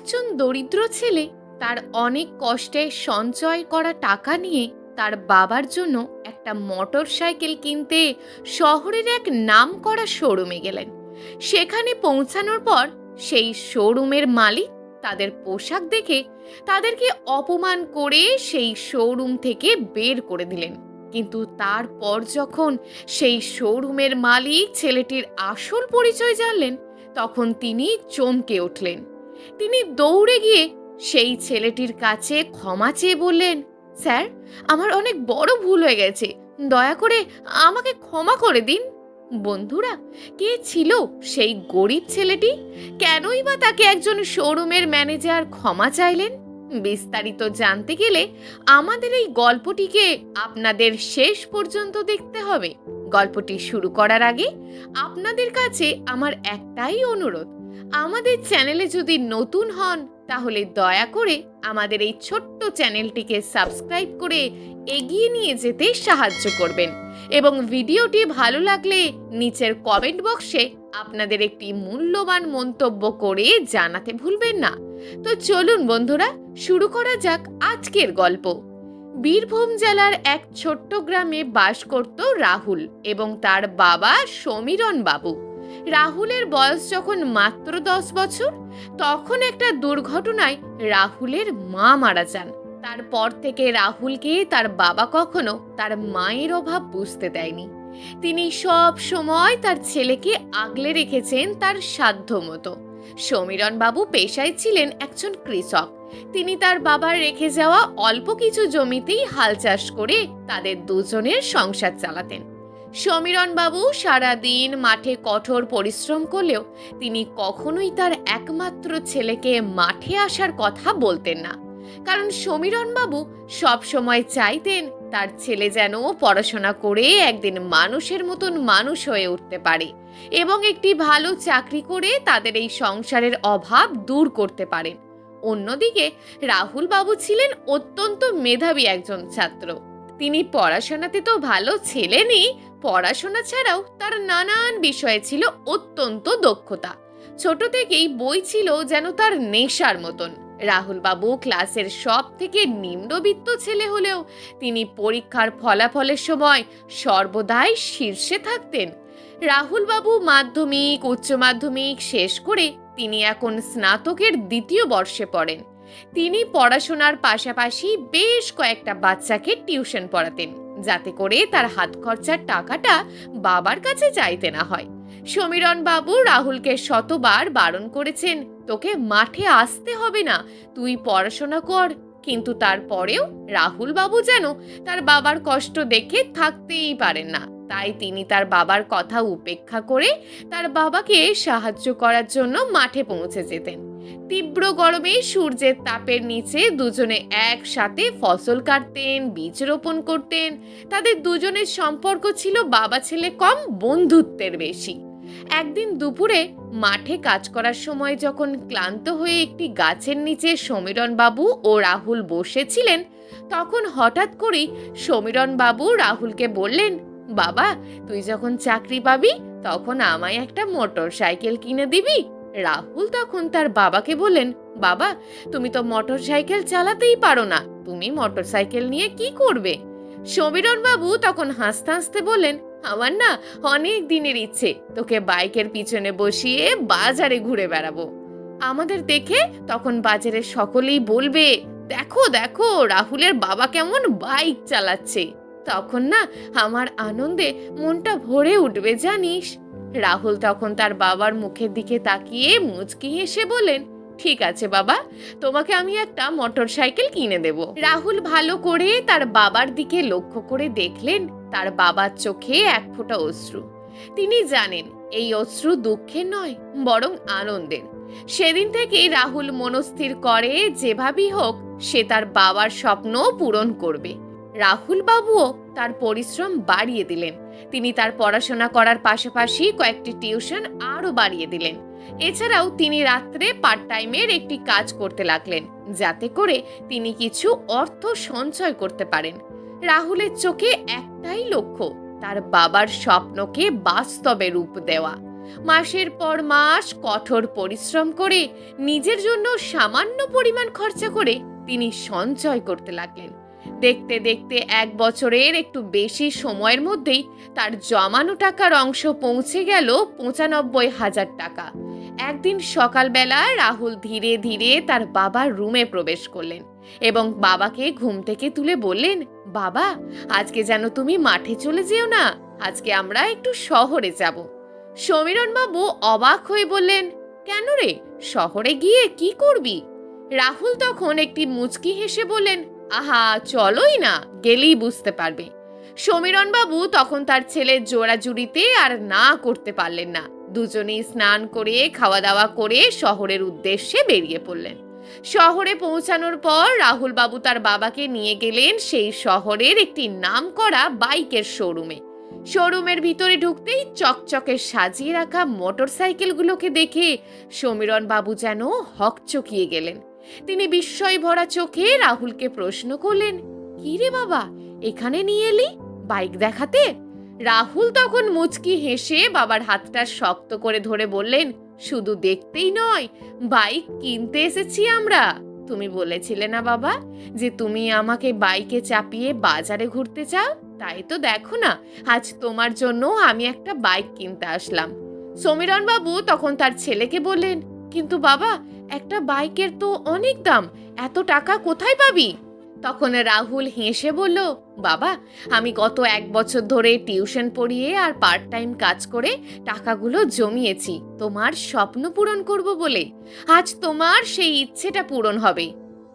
একজন দরিদ্র ছেলে তার অনেক কষ্টে সঞ্চয় করা টাকা নিয়ে তার বাবার জন্য একটা মোটর সাইকেল কিনতে শহরের এক নামকরা শোরুমে গেলেন। সেখানে পৌঁছানোর পর সেই শোরুমের মালিক তাদের পোশাক দেখে তাদেরকে অপমান করে সেই শোরুম থেকে বের করে দিলেন। কিন্তু তারপর যখন সেই শোরুমের মালিক ছেলেটির আসল পরিচয় জানলেন, তখন তিনি চমকে উঠলেন। তিনি দৌড়ে গিয়ে সেই ছেলেটির কাছে ক্ষমা চেয়ে বললেন, স্যার, আমার অনেক বড় ভুল হয়ে গেছে, দয়া করে আমাকে ক্ষমা করে দিন। বন্ধুরা, কে ছিল সেই গরিব ছেলেটি? কেনই বা তাকে একজন শোরুমের ম্যানেজার ক্ষমা চাইলেন? বিস্তারিত জানতে গেলে আমাদের এই গল্পটিকে আপনাদের শেষ পর্যন্ত দেখতে হবে। গল্পটি শুরু করার আগে আপনাদের কাছে আমার একটাই অনুরোধ, আমাদের চ্যানেলে যদি নতুন হন তাহলে দয়া করে আমাদের এই ছোট্ট চ্যানেলটিকে সাবস্ক্রাইব করে এগিয়ে নিয়ে যেতে সাহায্য করবেন এবং ভিডিওটি ভালো লাগলে নিচের কমেন্ট বক্সে আপনাদের একটি মূল্যবান মন্তব্য করে জানাতে ভুলবেন না। তো চলুন বন্ধুরা, শুরু করা যাক আজকের গল্প। বীরভূম জেলার এক ছোট্ট গ্রামে বাস করত রাহুল এবং তার বাবা সমীরণ বাবু। রাহুলের বয়স যখন মাত্র 10 বছর, তখন একটা দুর্ঘটনায় রাহুলের মা মারা যান। তারপর থেকে রাহুলকে তার বাবা কখনো তার মায়ের অভাব বুঝতে দেয়নি। তিনি সব সময় তার ছেলেকে আগলে রেখেছেন তার সাধ্য মতো। সমীরণ বাবু পেশায় ছিলেন একজন কৃষক। তিনি তার বাবার রেখে যাওয়া অল্প কিছু জমিতেই হাল চাষ করে তাদের দুজনের সংসার চালাতেন। সমীরণ বাবু সারাদিন মাঠে কঠোর পরিশ্রম করলেও তিনি কখনোই তার একমাত্র ছেলেকে মাঠে আসার কথা বলতেন না, কারণ সমীরণ বাবু সব সময় চাইতেন তার ছেলে যেন পড়াশোনা করে একদিন মানুষের মতন মানুষ হয়ে উঠতে পারে এবং একটি ভালো চাকরি করে তাদের এই সংসারের অভাব দূর করতে পারেন। অন্যদিকে রাহুল বাবু ছিলেন অত্যন্ত মেধাবী একজন ছাত্র। তিনি পড়াশোনাতে তো ভালো ছিলেনই, পড়াশোনা ছাড়াও তার নানান বিষয়ে ছিল অত্যন্ত দক্ষতা। ছোট থেকেই বই ছিল যেন তার নেশার মতন। রাহুল বাবু ক্লাসের সব থেকে নিম্নবিত্ত ছেলে হলেও তিনি পরীক্ষার ফলাফলের সময় সর্বদাই শীর্ষে থাকতেন। রাহুল বাবু মাধ্যমিক, উচ্চ মাধ্যমিক শেষ করে তিনি এখন স্নাতকের 2য় বর্ষে পড়েন। তিনি পড়াশোনার পাশাপাশি বেশ কয়েকটা বাচ্চাকে টিউশন পড়াতেন, যাতে করে তার হাত খরচার টাকাটা বাবার কাছে চাইতে না হয়। সমীরণ বাবু রাহুলকে শতবার বারণ করেছেন, তোকে মাঠে আসতে হবে না, তুই পড়াশোনা কর। কিন্তু তারপরেও রাহুল বাবু যেন তার বাবার কষ্ট দেখে থাকতেই পারেন না। তাই তিনি তার বাবার কথা উপেক্ষা করে তার বাবাকে সাহায্য করার জন্য মাঠে পৌঁছে যেতেন। তীব্র গরমে সূর্যের তাপের নিচে দুজনে একসাথে ফসল কাটতেন, বীজ রোপণ করতেন। তাদের দুজনের সম্পর্ক ছিল বাবা ছেলে কম বন্ধুত্বের বেশি। একদিন দুপুরে মাঠে কাজ করার সময় যখন ক্লান্ত হয়ে একটি গাছের নিচে সমীরণ বাবু ও রাহুল বসেছিলেন, তখন হঠাৎ করেই সমীরণ বাবু রাহুলকে বললেন, বাবা, তুই যখন চাকরি পাবি তখন আমায় একটা মোটর সাইকেল কিনে দিবি? রাহুল তখন তার বাবাকে বললেন, বাবা, তুমি তো মোটর সাইকেল চালাতেই পারো না, তুমি মোটর সাইকেল নিয়ে কি করবে? সমীরণ বাবু তখন হাসতে হাসতে বললেন, আমার না অনেক দিনের ইচ্ছে তোকে বাইকের পিছনে বসিয়ে বাজারে ঘুরে বেড়াবো। আমাদের দেখে তখন বাজারের সকলেই বলবে, দেখো দেখো রাহুলের বাবা কেমন বাইক চালাচ্ছে। তখন না আমার আনন্দে মনটা ভরে উঠবে জানিস। রাহুল তখন তার বাবার মুখের দিকে তাকিয়ে মুচকি হেসে বলেন, ঠিক আছে বাবা, তোমাকে আমি একটা মোটর সাইকেল কিনে দেব। রাহুল ভালো করে তার বাবার দিকে লক্ষ্য করে দেখলেন তার বাবার চোখে এক ফোঁটা অশ্রু। তিনি জানেন এই অশ্রু দুঃখের নয়, বরং আনন্দের। সেদিন থেকেই রাহুল মনস্থির করে যেভাবেই হোক সে তার বাবার স্বপ্ন পূরণ করবে। রাহুল বাবুও তার পরিশ্রম বাড়িয়ে দিলেন। তিনি তার পড়াশোনা করার পাশাপাশি কয়েকটি টিউশন আরো বাড়িয়ে দিলেন। এছাড়াও তিনি রাত্রে পার্ট টাইমের একটি কাজ করতে লাগলেন, যাতে করে তিনি কিছু অর্থ সঞ্চয় করতে পারেন। রাহুলের চোখে একটাই লক্ষ্য, তার বাবার স্বপ্নকে বাস্তবে রূপ দেওয়া। মাসের পর মাস কঠোর পরিশ্রম করে নিজের জন্য সামান্য পরিমাণ খরচা করে তিনি সঞ্চয় করতে লাগলেন। দেখতে দেখতে 1 বছরের একটু বেশি সময়ের মধ্যেই তার জমানো টাকার অংশ পৌঁছে গেল ৯৫,০০০ টাকা। একদিন সকালবেলা রাহুল ধীরে ধীরে তার বাবার রুমে প্রবেশ করলেন এবং বাবাকে ঘুম থেকে তুলে বললেন, বাবা, আজকে যেন তুমি মাঠে চলে যেও না, আজকে আমরা একটু শহরে যাব। সমীরণ বাবু অবাক হয়ে বললেন, কেন রে, শহরে গিয়ে কি করবি? রাহুল তখন একটি মুচকি হেসে বললেন, আহা, চলোই না, গেলেই বুঝতে পারবে। সমীরণ বাবু তখন তার ছেলের জোড়াজুড়িতে আর না করতে পারলেন না। দুজনেই স্নান করে খাওয়া দাওয়া করে শহরের উদ্দেশ্যে বেরিয়ে পড়লেন। শহরে পৌঁছানোর পর রাহুল বাবু তার বাবাকে নিয়ে গেলেন সেই শহরের একটি নামকরা বাইকের শোরুমে। শোরুমের ভিতরে ঢুকতেই চকচকে সাজিয়ে রাখা মোটরসাইকেলগুলোকে দেখে সমীরণ বাবু যেন হকচকিয়ে গেলেন। তিনি বিস্ময় ভরা চোখে রাহুলকে প্রশ্ন করলেন, কি রে বাবা, এখানে নিয়ে এলি বাইক দেখাতে? রাহুল তখন মুচকি হেসে বাবার হাতটা শক্ত করে ধরে বললেন, শুধু দেখতেই নয়, বাইক কিনতে এসেছি আমরা। তুমি বলেছিলে না বাবা যে তুমি আমাকে বাইকে চাপিয়ে বাজারে ঘুরতে চাও, তাই তো দেখো না, আজ তোমার জন্য আমি একটা বাইক কিনতে আসলাম। সমীরণ বাবু তখন তার ছেলেকে বললেন, কিন্তু বাবা, একটা বাইকের তো অনেক দাম, এত টাকা কোথায় পাবি? তখন রাহুল হেসে বলল, বাবা, আমি গত 1 বছর ধরে টিউশন পড়িয়ে আর পার্ট টাইম কাজ করে টাকাগুলো জমিয়েছি তোমার স্বপ্ন পূরণ করব বলে। আজ তোমার সেই ইচ্ছেটা পূরণ হবে।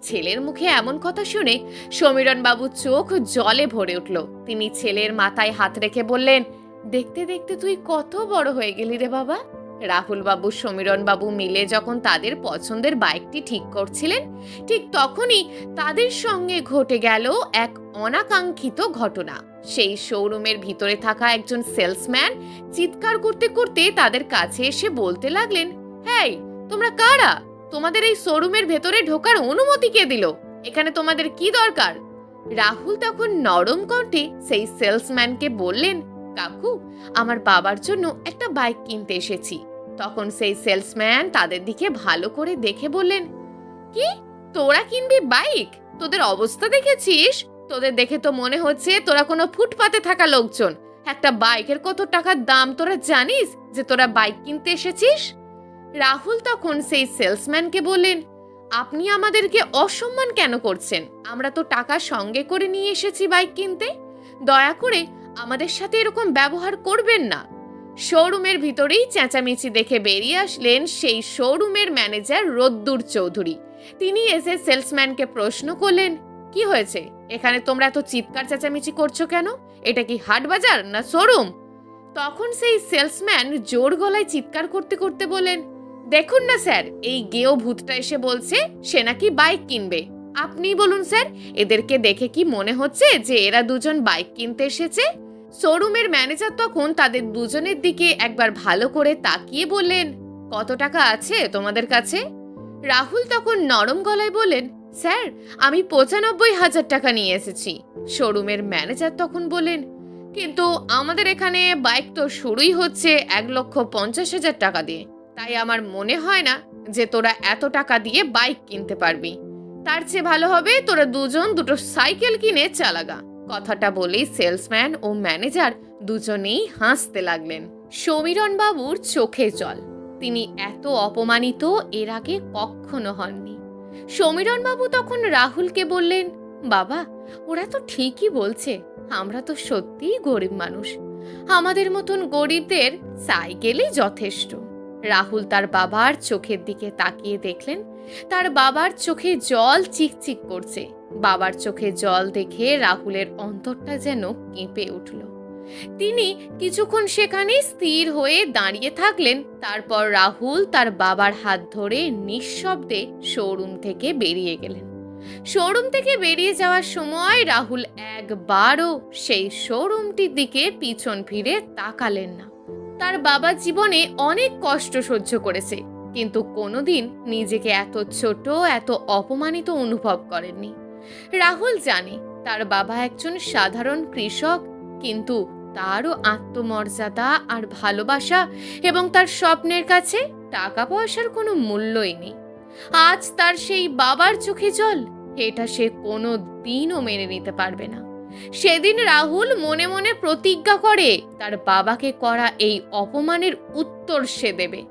ছেলের মুখে এমন কথা শুনে সমীরণ বাবু চোখ জলে ভরে উঠল। তিনি ছেলের মাথায় হাত রেখে বললেন, দেখতে দেখতে তুই কত বড় হয়ে গেলি রে বাবা। রাহুল বাবু সমীরণ বাবু মিলে যখন তাদের পছন্দের বাইকটি ঠিক করছিলেন, ঠিক তখনই তাদের সঙ্গে ঘটে গেল এক অনাকাঙ্ক্ষিত ঘটনা। সেই শোরুমের ভিতরে থাকা একজন সেলসম্যান চিৎকার করতে করতে তাদের কাছে এসে বলতে লাগলেন, হেই, তোমরা কারা? তোমাদের এই শোরুমের ভেতরে ঢোকার অনুমতি কে দিল? এখানে তোমাদের কি দরকার? রাহুল তখন নরম কণ্ঠে সেই সেলসম্যানকে বললেন, কাকু, আমার বাবার জন্য একটা বাইক কিনতে এসেছি। তখন সেই সেলসম্যান তাদের দিকে ভালো করে দেখে বললেন, কি, তোরা কিনবি বাইক? তোদের অবস্থা দেখেছিস? তোদের দেখে তো মনে হচ্ছে তোরা কোনো ফুটপাতে থাকা লোকজন। একটা বাইকের কত টাকার দাম তোরা জানিস যে তোরা বাইক কিনতে এসেছিস? রাহুল তখন সেই সেলসম্যানকে বললেন, আপনি আমাদেরকে অসম্মান কেন করছেন? আমরা তো টাকা সঙ্গে করে নিয়ে এসেছি বাইক কিনতে। দয়া করে আমাদের সাথে এরকম ব্যবহার করবেন না। শোরুমের ভিতরেই চেঁচামেচি দেখে বেরিয়ে আসলেন সেই শোরুমের ম্যানেজার রদ্দুর চৌধুরী। তিনি এসে সেলসম্যানকে প্রশ্ন করলেন, কি হয়েছে, এখানে তোমরা এত চিৎকার চেঁচামেচি করছো কেন? এটা কি হাট বাজার না শোরুম? তখন সেই সেলসম্যান জোর গলায় চিৎকার করতে করতে বলেন, দেখুন না স্যার, এই গেও ভূতটা এসে বলছে সে নাকি বাইক কিনবে। আপনি বলুন স্যার, এদেরকে দেখে কি মনে হচ্ছে যে এরা দুজন বাইক কিনতে এসেছে? শোরুমের ম্যানেজার তখন তাদের দুজনের দিকে একবার ভালো করে তাকিয়ে বললেন, কত টাকা আছে তোমাদের কাছে? রাহুল তখন নরম গলায় বললেন, স্যার, আমি ৯৫,০০০ টাকা নিয়ে এসেছি। শোরুমের ম্যানেজার তখন বললেন, কিন্তু আমাদের এখানে বাইক তো শুরুই হচ্ছে ১,৫০,০০০ টাকা দিয়ে, তাই আমার মনে হয় না যে তোরা এত টাকা দিয়ে বাইক কিনতে পারবি। তার চেয়ে ভালো হবে তোরা দুজন দুটো সাইকেল কিনে চালাগা। কথাটা বলেই সেলসম্যান ও ম্যানেজার দুজনেই হাসতে লাগলেন। সমীরণ বাবুর চোখে জল। তিনি এত অপমানিত এর আগে কখনো হননি। সমীরণ বাবু তখন রাহুলকে বললেন, বাবা, ওরা তো ঠিকই বলছে, আমরা তো সত্যিই গরিব মানুষ, আমাদের মতন গরিবদের সাইকেলই যথেষ্ট। রাহুল তার বাবার চোখের দিকে তাকিয়ে দেখলেন তার বাবার চোখে জল চিকচিক করছে। বাবার চোখে জল দেখে রাহুলের অন্তরটা যেন কেঁপে উঠল। তিনি কিছুক্ষণ সেখানে স্থির হয়ে দাঁড়িয়ে থাকলেন। তারপর রাহুল তার বাবার হাত ধরে নিঃশব্দে শোরুম থেকে বেরিয়ে গেলেন। শোরুম থেকে বেরিয়ে যাওয়ার সময় রাহুল একবারও সেই শোরুমটির দিকে পিছন ফিরে তাকালেন না। তার বাবা জীবনে অনেক কষ্ট সহ্য করেছে, কিন্তু কোনোদিন নিজেকে এত ছোট, এত অপমানিত অনুভব করেননি। রাহুল জানে তার বাবা একজন সাধারণ কৃষক, কিন্তু তারও আত্মমর্যাদা আর ভালোবাসা এবং তার স্বপ্নের কাছে টাকা পয়সার কোনো মূল্যই নেই। আজ তার সেই বাবার চোখে জল, এটা সে কোনো দিনও মেনে নিতে পারবে না। সেদিন রাহুল মনে মনে প্রতিজ্ঞা করে তার বাবাকে করা এই অপমানের উত্তর সে দেবে,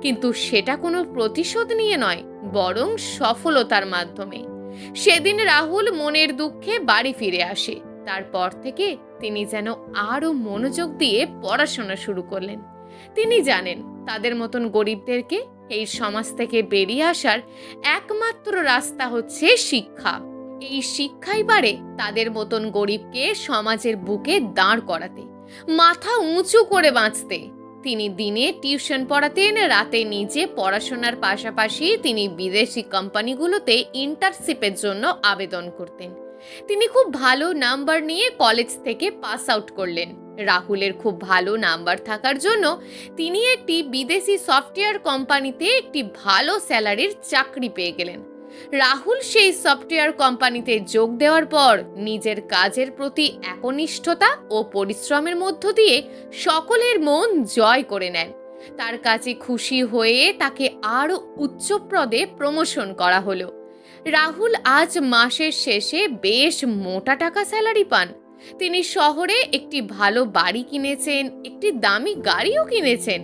কিন্তু সেটা কোনো প্রতিশোধ নিয়ে নয়, বরং সফলতার মাধ্যমে। সেদিন রাহুল মনের দুঃখে বাড়ি ফিরে আসে। তারপর থেকে তিনি যেন আরো মনোযোগ দিয়ে পড়াশোনা শুরু করলেন। তিনি জানেন তাদের মতন গরিবদেরকে এই সমাজ থেকে বেরিয়ে আসার একমাত্র রাস্তা হচ্ছে শিক্ষা। এই শিক্ষাই পারে তাদের মতন গরিবকে সমাজের বুকে দাঁড় করাতে, মাথা উঁচু করে বাঁচতে। তিনি দিনে টিউশন পড়াতেন, রাতে নিজে পড়াশোনার পাশাপাশি তিনি বিদেশি কোম্পানিগুলোতে ইন্টার্নশিপের জন্য আবেদন করতেন। তিনি খুব ভালো নাম্বার নিয়ে কলেজ থেকে পাস আউট করলেন। রাহুলের খুব ভালো নাম্বার থাকার জন্য তিনি একটি বিদেশি সফটওয়্যার কোম্পানিতে একটি ভালো স্যালারির চাকরি পেয়ে গেলেন। রাহুল সেই সফটওয়্যার কোম্পানিতে যোগ দেওয়ার পর নিজের কাজের প্রতি একনিষ্ঠতা ও পরিশ্রমের মধ্য দিয়ে সকলের মন জয় করে নেন। তার কাছে খুশি হয়ে তাকে আরো উচ্চ পদে প্রমোশন করা হলো। রাহুল আজ মাসের শেষে বেশ মোটা টাকা স্যালারি পান। তিনি শহরে একটি ভালো বাড়ি কিনেছেন, একটি দামি গাড়িও কিনেছেন।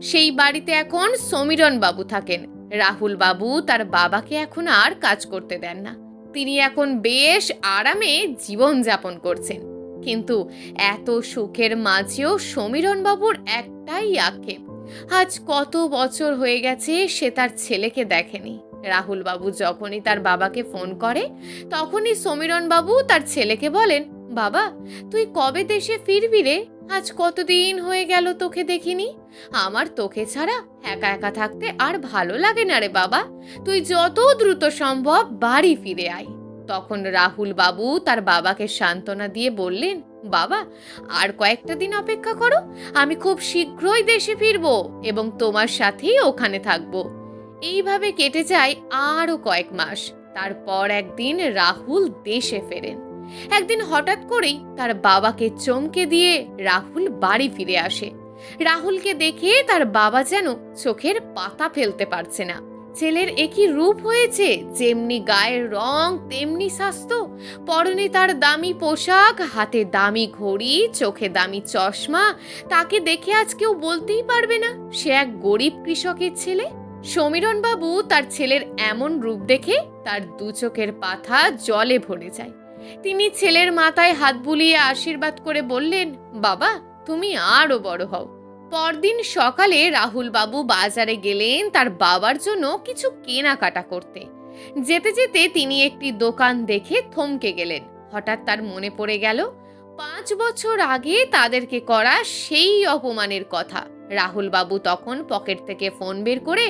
সেই বাড়িতে এখন সমীরণ বাবু থাকেন। রাহুল বাবু তার বাবাকে এখন আর কাজ করতে দেন না। তিনি এখন বেশ আরামে জীবন যাপন করছেন। কিন্তু এত সুখের মাঝেও সমীরণ বাবুর একটাই আক্ষেপ, আজ কত বছর হয়ে গেছে সে তার ছেলেকে দেখেনি। রাহুল বাবু যখনই তার বাবাকে ফোন করে তখনই সমীরণ বাবু তার ছেলেকে বলেন, বাবা তুই কবে দেশে ফিরবি রে? আজ কতদিন হয়ে গেল তোকে দেখিনি। আমার তোকে ছাড়া একা একা থাকতে আর ভালো লাগে না রে বাবা, তুই যত দ্রুত সম্ভব বাড়ি ফিরে আয়। তখন রাহুল বাবু তার বাবাকে সান্ত্বনা দিয়ে বললেন, বাবা আর কয়েকটা দিন অপেক্ষা করো, আমি খুব শীঘ্রই দেশে ফিরবো এবং তোমার সাথেই ওখানে থাকবো। এইভাবে কেটে যায় আরো কয়েক মাস। তারপর একদিন রাহুল দেশে ফেরেন। একদিন হঠাৎ করেই তার বাবাকে চমকে দিয়ে রাহুল বাড়ি ফিরে আসে। রাহুলকে দেখে তার বাবা যেন চোখের পাতা ফেলতে পারছে না। ছেলের একই রূপ হয়েছে, যেমনি গায়ের রং তেমনি স্বাস্থ্য, পরনে তার দামি পোশাক, হাতে দামি ঘড়ি, চোখে দামি চশমা। তাকে দেখে আজ কেউ বলতেই পারবে না সে এক গরিব কৃষকের ছেলে। সমীরণ বাবু তার ছেলের এমন রূপ দেখে তার দু চোখের পাতা জলে ভরে যায়। তিনি ছেলের মাথায় হাত বুলিয়ে আশীর্বাদ করে বললেন, বাবা তুমি আরো বড় হও। পরদিন সকালে রাহুল বাবু বাজারে গেলেন তার বাবার জন্য কিছু কেনাকাটা করতে। যেতে যেতে তিনি একটি দোকান দেখে থমকে গেলেন। হঠাৎ তার মনে পড়ে গেল 5 বছর আগে তাদেরকে করা সেই অপমানের কথা। রাহুল বাবু তখন পকেট থেকে ফোন বের করে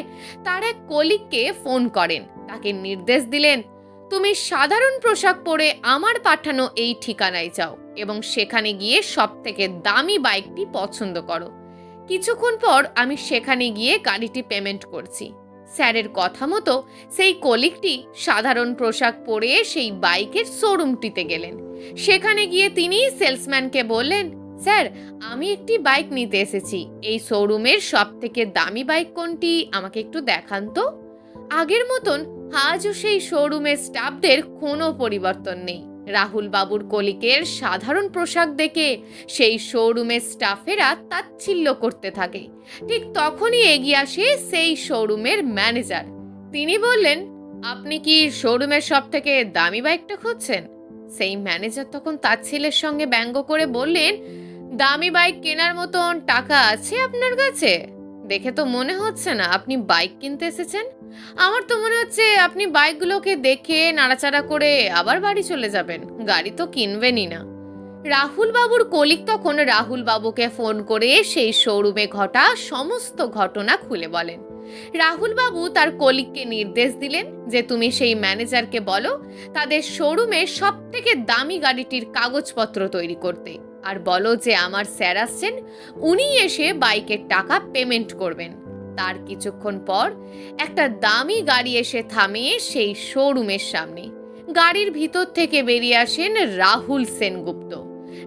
তার এক কলিগকে ফোন করেন। তাকে নির্দেশ দিলেন, তুমি সাধারণ পোশাক পরে আমার পাঠানো এই ঠিকানায় যাও এবং সেখানে গিয়ে সবথেকে দামি বাইকটি পছন্দ করো। কিছুক্ষণ পর আমি সেখানে গিয়ে গাড়িটি পেমেন্ট করছি। স্যারের কথা মতো সেই কলিগটি সাধারণ পোশাক পরে সেই বাইকের শোরুমটিতে গেলেন। সেখানে গিয়ে তিনি সেলসম্যানকে বললেন, স্যার আমি একটি বাইক নিতে এসেছি, এই শোরুমের সবথেকে দামি বাইক কোনটি আমাকে একটু দেখান তো। আগের মতন আজও সেই শোরুমের স্টাফদের কোনো পরিবর্তন নেই। রাহুল বাবুর কলিকের সাধারণ পোশাক দেখে সেই শোরুমের স্টাফেরা তাচ্ছিল্য করতে থাকে। ঠিক তখনই এগিয়ে আসে সেই শোরুমের ম্যানেজার। তিনি বললেন, আপনি কি শোরুমের সবথেকে দামি বাইকটা খুঁজছেন? সেই ম্যানেজার তখন তার ছেলের সঙ্গে ব্যঙ্গ করে বললেন, দামি বাইক কেনার মতন টাকা আছে আপনার কাছে? দেখে তো মনে হচ্ছে না আপনি বাইক কিনতে এসেছেন। আমার তো মনে হচ্ছে আপনি বাইকগুলোকে দেখে নাড়াচাড়া করে আবার বাড়ি চলে যাবেন, গাড়ি তো কিনবেনই না। রাহুল বাবুর কলিগ তখন রাহুল বাবুকে ফোন করে সেই শোরুমে ঘটা সমস্ত ঘটনা খুলে বলেন। রাহুল বাবু তার কলিগকে নির্দেশ দিলেন যে তুমি সেই ম্যানেজারকে বলো তাদের শোরুমে সবথেকে দামি গাড়িটির কাগজপত্র তৈরি করতে, আর বলো যে আমার স্যার আসছেন, উনি এসে বাইকের টাকা পেমেন্ট করবেন। তার কিছুক্ষণ পর একটা দামি গাড়ি এসে থামে সেই শোরুমের সামনে। গাড়ির ভিতর থেকে বেরিয়ে আসেন রাহুল সেনগুপ্ত।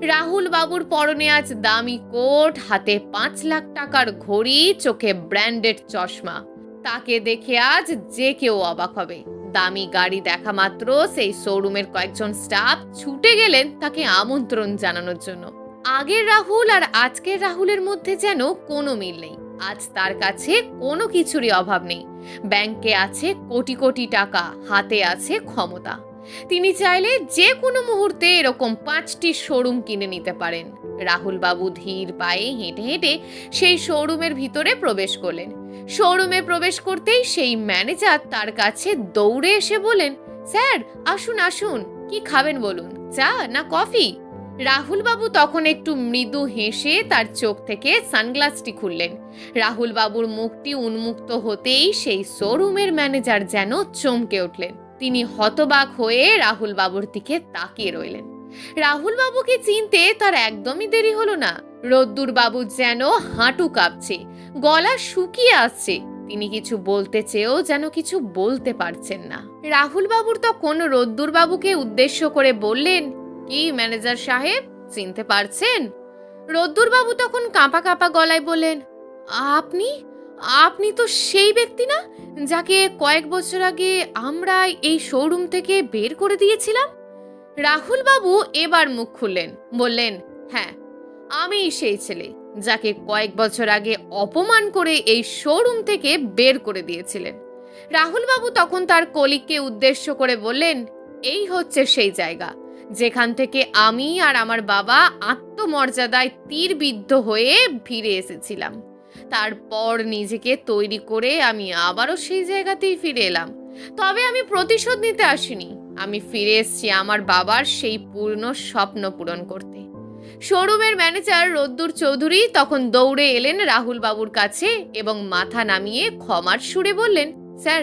রাহুল বাবুর পরনে আজ দামি কোট, হাতে 5 লাখ টাকার ঘড়ি, চোখে ব্র্যান্ডেড চশমা। তাকে দেখে আজ যে কেউ অবাক হবে। দামি গাড়ি দেখা মাত্র সেই শোরুমের কয়েকজন স্টাফ ছুটে গেলেন তাকে আমন্ত্রণ জানানোর জন্য। আগের রাহুল আর আজকের রাহুলের মধ্যে যেন কোনো মিল নেই। আজ তার কাছে কোনো কিছুরই অভাব নেই। ব্যাংকে আছে কোটি কোটি টাকা, হাতে আছে ক্ষমতা। তিনি চাইলে যে কোনো মুহূর্তে এরকম 5টি শোরুম কিনে নিতে পারেন। রাহুল বাবু ধীর পায়ে হেঁটে হেঁটে সেই শোরুমের ভিতরে প্রবেশ করলেন। শোরুমে প্রবেশ করতেই সেই ম্যানেজার তার কাছে দৌড়ে এসে বলেন, স্যার আসুন আসুন, কি খাবেন বলুন, চা না কফি? রাহুল বাবু তখন একটু মৃদু হেসে তার চোখ থেকে সানগ্লাসটি খুললেন। রাহুল বাবুর মুখটি উন্মুক্ত হতেই সেই শোরুমের ম্যানেজার যেন চমকে উঠলেন। তিনি হতবাক হয়ে রাহুল বাবুর দিকে তাকিয়ে রইলেন। রাহুল বাবুকে চিনতে তার একদমই দেরি হলো না। রোদ্দুর বাবু যেন হাঁটু কাঁপছে, গলা শুকিয়ে আসছে। তিনি কিছু বলতে চেয়েও যেন কিছু বলতে পারছেন না। রাহুল বাবুর তখন রোদ্দুর বাবুকে উদ্দেশ্য করে বললেন, কি ম্যানেজার সাহেব, চিনতে পারছেন? রোদ্দুর বাবু তখন কাঁপা কাঁপা গলায় বললেন, আপনি আপনি তো সেই ব্যক্তি না যাকে কয়েক বছর আগে আমরা এই শোরুম থেকে বের করে দিয়েছিলাম? রাহুল বাবু এবার মুখ খুললেন, বললেন, হ্যাঁ, আমিই সেই ছেলে যাকে কয়েক বছর আগে অপমান করে এই শোরুম থেকে বের করে দিয়েছিলেন। রাহুল বাবু তখন তার কলিগকে উদ্দেশ্য করে বললেন, এই হচ্ছে সেই জায়গা যেখান থেকে আমি আর আমার বাবা আত্মমর্যাদায় তীরবিদ্ধ হয়ে ফিরে এসেছিলাম। তারপর নিজেকে তৈরি করে আমি আবারও সেই জায়গাতেই ফিরে এলাম। তবে আমি প্রতিশোধ নিতে আসিনি, আমি ফিরে এসেছি আমার বাবার সেই পূর্ণ স্বপ্ন পূরণ করতে। শোরুমের ম্যানেজার রোদ্দুর চৌধুরী তখন দৌড়ে এলেন রাহুল বাবুর কাছে এবং মাথা নামিয়ে ক্ষমার সুরে বললেন, স্যার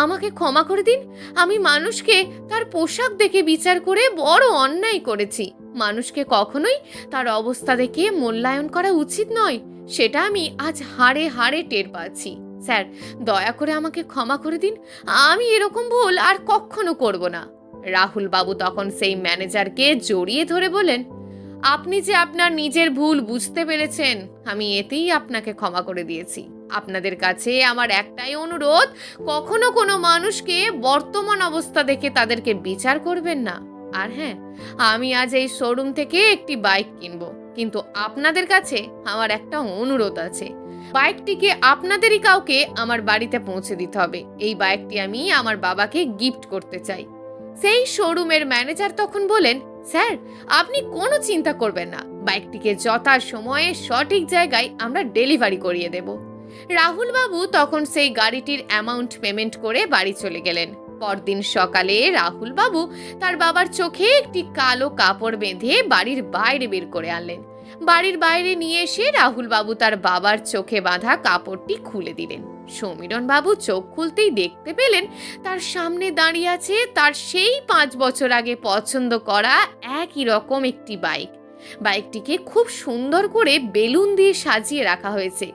আমাকে ক্ষমা করে দিন। আমি মানুষকে তার পোশাক দেখে বিচার করে বড় অন্যায় করেছি। মানুষকে কখনোই তার অবস্থা দেখে মূল্যায়ন করা উচিত নয়, সেটা আমি আজ হাড়ে হাড়ে টের পাচ্ছি। স্যার দয়া করে আমাকে ক্ষমা করে দিন, আমি এরকম ভুল আর কখনো করব না। রাহুল বাবু তখন সেই ম্যানেজারকে জড়িয়ে ধরে বলেন, আপনি যে আপনার নিজের ভুল বুঝতে পেরেছেন, আমি এতেই আপনাকে ক্ষমা করে দিয়েছি। আপনাদের কাছে আমার একটাই অনুরোধ, কখনো কোনো মানুষকে বর্তমান অবস্থা দেখে তাদেরকে বিচার করবেন না। আর হ্যাঁ, আমি আজ এই শোরুম থেকে একটি বাইক কিনবো, কিন্তু আপনাদের কাছে আমার একটা অনুরোধ আছে। বাইকটিকে আপনাদেরই কাউকে আমার বাড়িতে পৌঁছে দিতে হবে। এই বাইকটি আমি আমার বাবাকে গিফট করতে চাই। সেই শোরুমের ম্যানেজার তখন বলেন, স্যার আপনি কোনো চিন্তা করবেন না, বাইকটিকে যথাসময়ে সঠিক জায়গায় আমরা ডেলিভারি করিয়ে দেব। রাহুল বাবু তখন সেই গাড়িটির অ্যামাউন্ট পেমেন্ট করে বাড়ি চলে গেলেন। পরদিন সকালে রাহুল বাবু তার বাবার চোখে একটি কালো কাপড় বেঁধে বাড়ির বাইরে বের করে আনলেন। বাড়ির বাইরে নিয়ে এসে রাহুল বাবু তার বাবার চোখে বাঁধা কাপড়টি খুলে দিলেন। সমীরণ বাবু চোখ খুলতেই দেখতে পেলেন তার সামনে দাঁড়িয়ে আছে তার সেই 5 বছর আগে পছন্দ করা একই রকম একটি বাইক। বাইকটিকে খুব সুন্দর করে বেলুন দিয়ে সাজিয়ে রাখা হয়েছে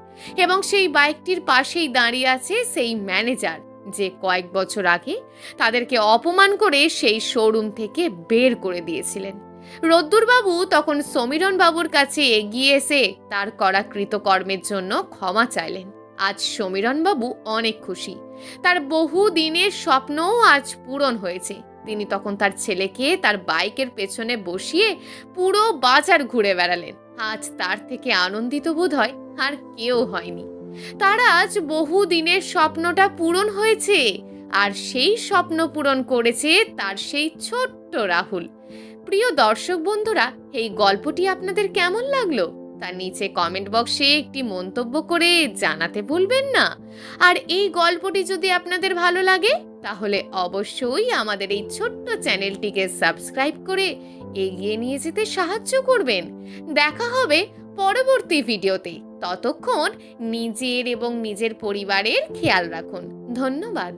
এবং সেই বাইকটির পাশেই দাঁড়িয়ে আছে সেই ম্যানেজার যে কয়েক বছর আগে তাদেরকে অপমান করে সেই শোরুম থেকে বের করে দিয়েছিলেন। রোদ্দুর বাবু তখন সমীরণ বাবুর কাছে এগিয়ে এসে তার করা কৃতকর্মের জন্য ক্ষমা চাইলেন। আজ সমীরণ বাবু অনেক খুশি, তার বহু দিনের স্বপ্নও আজ পূরণ হয়েছে। তিনি তখন তার ছেলেকে তার বাইকের পেছনে বসিয়ে পুরো বাজার ঘুরে বেড়ালেন। আজ তার থেকে আনন্দিত বোধ হয় আর কেউ হয়নি। তার আজ বহু দিনের স্বপ্নটা পূরণ হয়েছে, আর সেই স্বপ্ন পূরণ করেছে তার সেই ছোট্ট রাহুল। প্রিয় দর্শক বন্ধুরা, এই গল্পটি আপনাদের কেমন লাগলো তার নিচে কমেন্ট বক্সে একটি মন্তব্য করে জানাতে ভুলবেন না। আর এই গল্পটি যদি আপনাদের ভালো লাগে তাহলে অবশ্যই আমাদের এই ছোট্ট চ্যানেলটিকে সাবস্ক্রাইব করে এগিয়ে নিয়ে যেতে সাহায্য করবেন। দেখা হবে পরবর্তী ভিডিওতে। ততক্ষণ নিজের এবং নিজের পরিবারের খেয়াল রাখুন। ধন্যবাদ।